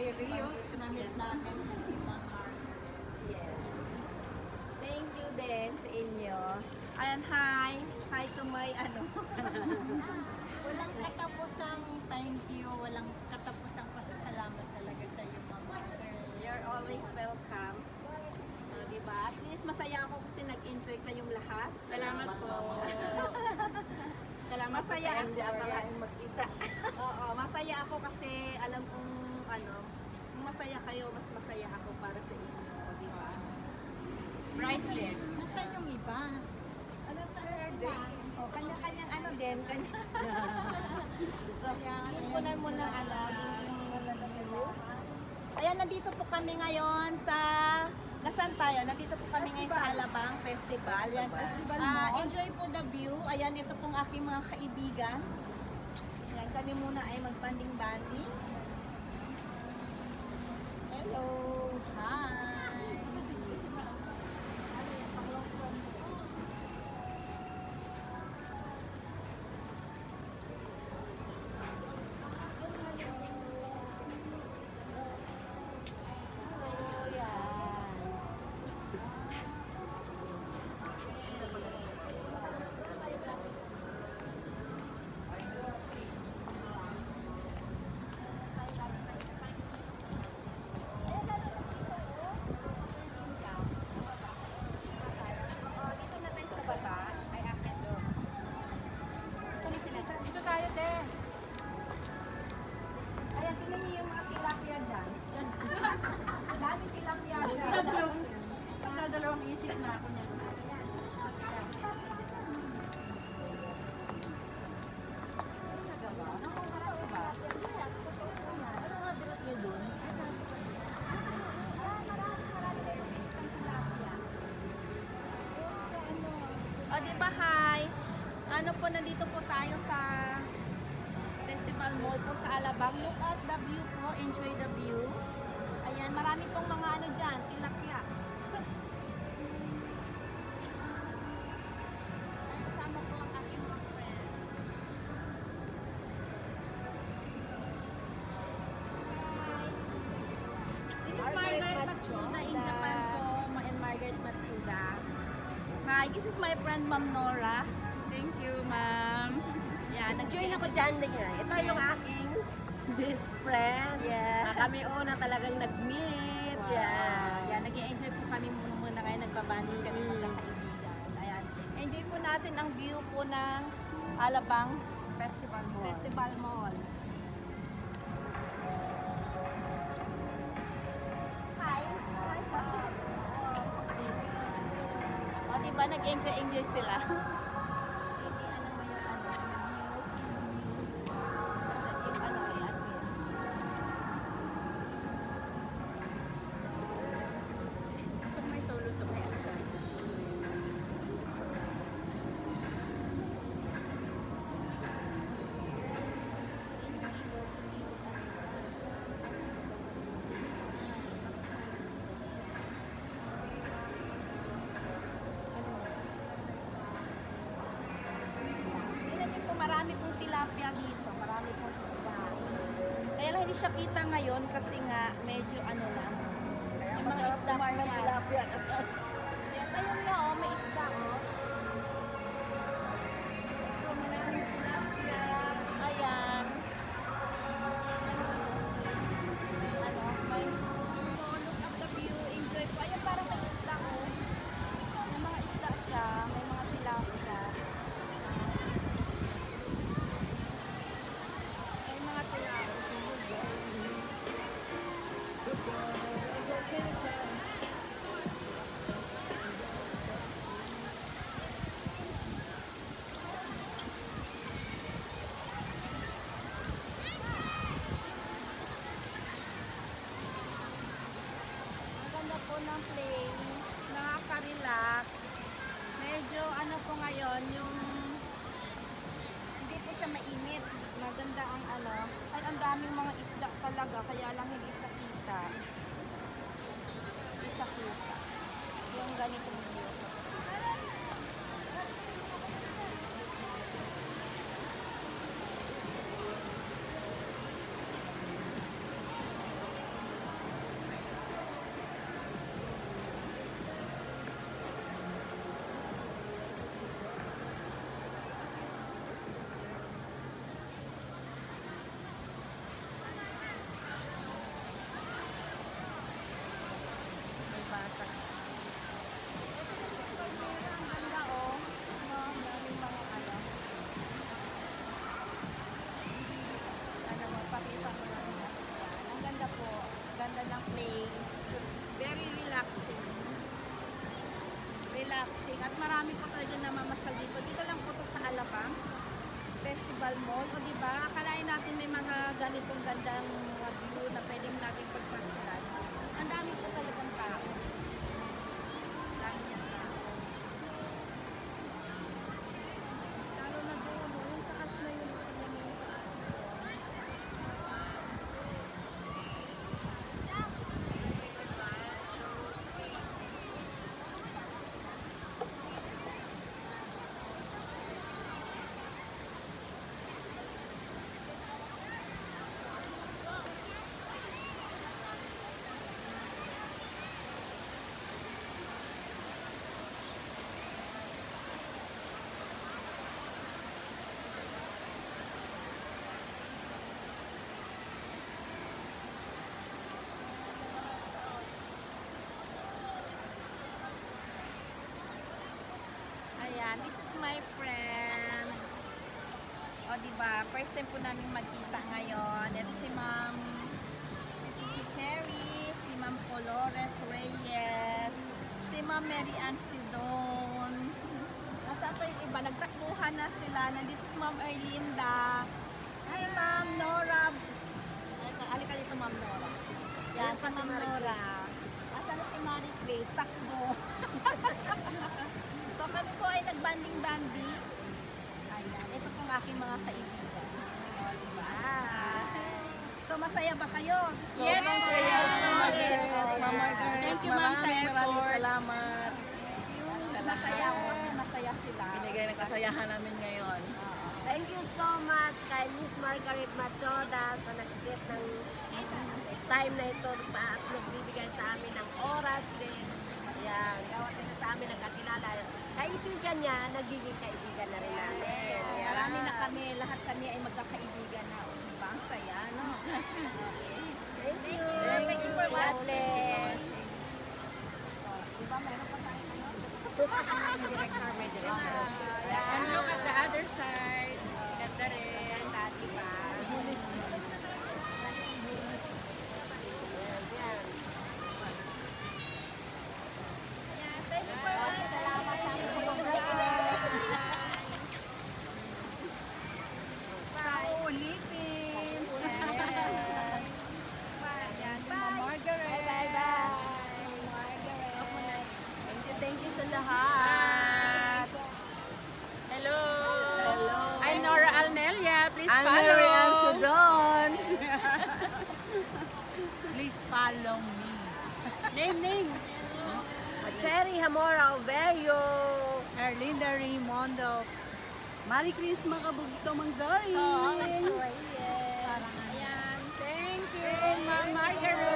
kay Rio, na-meet namin si Ma'am Margaret. Yes. Thank you din sa inyo. Ayan, hi. Hi to my ano. Walang katapusang thank you, walang katapusang pasasalamat talaga sa iyo, Ma'am Margaret. You're always welcome. Diba? At least masaya ako kasi nag-enjoy kayong lahat. Salamat po. Salamat Masaya po sa ako. hindi akalain magkita. Oo, masaya ako kasi alam kong ano, kung masaya kayo, mas masaya ako para sa inyo, di ba? Priceless. Nasaan yung iba? Ano sa birthday? Oh, kanya-kanyang ano din, kanya. So, ipunan mo ng ano, yung view. Ayan, nandito po kami ngayon sa nasaan tayo? Nandito po kami ngayon sa Alabang Festival. Ayan, enjoy po the view. Ayan, ito pong aking mga kaibigan. Ayan, kami muna ay mag-banding-banding. Hello! Hi! Dito na tayo sa baba. Ay, akin doon. Saan yung sinata? Dito tayo, te. Ayan, tingnan niyo yung mga tilapia dyan. Daming tilapia dyan. Pagkadalawang isip na ako niya. Ano nga biros nyo doon? O, di ba, hi? Ano po, nandito po tayo sa Festival Mall po sa Alabang. Look at the view po. Enjoy the view. Ayan, marami pong mga ano dyan, tilapia. Ayan, kasama po ang aking mga friend. Hi! This is Margaret Matsuda in Japan po. And Margaret Matsuda. Hi, this is my friend Ma'am Nora. Thank you, ma'am. Yan, nag-join ako dyan din yan. Ito yung aking best friend. Yeah. Kami una talagang nag-meet. Wow. Yeah. Yan, nag-enjoy po kami muna ngayon. Nagbabanding kami magkakaibigan. Ayan. Enjoy po natin ang view po ng Alabang Festival mo. Festival Mall. Hi. Hi. O, diba? Nag-enjoy sila. Gusto ko may solo sa may ano tayo. Tingnan niyo po, marami pong tilapia dito. Marami pong isda. Kaya lang hindi siya kita ngayon kasi nga medyo ano lang. Yung mga isda po yan. tilapia kasi Yes, ayun nga oh, may isda oh. Ayan. May ano, may oh, look at the view, enjoy po. Ayan, parang may isda oh. May mga isda siya, may mga tilapia. May mga tilapia. Ang ganda po ng place. Nakaka-relax. Medyo ano po ngayon, yung hindi po siya mainit. Maganda ang ano. Ay, ang daming mga isda talaga. Kaya lang hindi siya kita. Hindi siya kita. Yung ganitong view. ganda ng place. Very relaxing. Relaxing. At marami po talaga namamasyal dito. Dito lang po to sa Alabang Festival Mall. O diba, akalain natin may mga ganitong gandang mga view na pwede natin pagpasyalan. Ang dami po talagang tao. Dami yan tao. Lalo na doon, no? Yung taas na yun. Yung taas na yun. Ayan, this is my friend. O, diba, first time po namin magkita ngayon. Ito si Ma'am, si Cherry, si Ma'am Colores Reyes, si Ma'am Mary Ann Sidon. Nasaan pa yung iba? Nagtakbuhan na sila. Nandito si Ma'am Erlinda, si Ma'am Nora. Halika dito, Ma'am Nora. Yan, si Ma'am Nora. Nasaan na si Marie Grace? Takbo. So kami po ay nagbanding-banding. Ayan, ito pong aking mga kaibigan. O, diba? So masaya ba kayo? Sobrang saya. Ma'am Margaret, Thank you, Ma'am, sa maraming effort. salamat. Masaya ako kasi masaya sila. Binigay ng kasayahan namin ngayon. Thank you so much kay Miss Margaret Machoda sa nag-set ng time na ito at nagbibigay sa amin ng oras din. Ayan, bawat isa sa amin nagkakilala. Kaibigan niya, nagiging kaibigan na rin namin. Ayan. Marami na kami, lahat kami ay magkakaibigan na. O, diba? Ang saya, no? Okay. Thank you. Thank you for God watching. bless. O, diba? Meron pa tayo ngayon? And look at the other side. Ganda rin. Ganda, diba? Ayan, ayan. Thank you for watching. Salamat sa amin. Sa ulitin. Yes. Ayan, Ma'am Margaret. Bye-bye. Margaret. Thank you sa lahat. Hello. I'm Nora Almelia. Please I'm follow. Mary Ann Sudon. Please follow me. Name. Cherry Hamora Overio. Erlinda Raymondo. Merry Christmas, kabugto manggay. Oh, Reyes. Ayan. Thank you, Ma'am Margaret.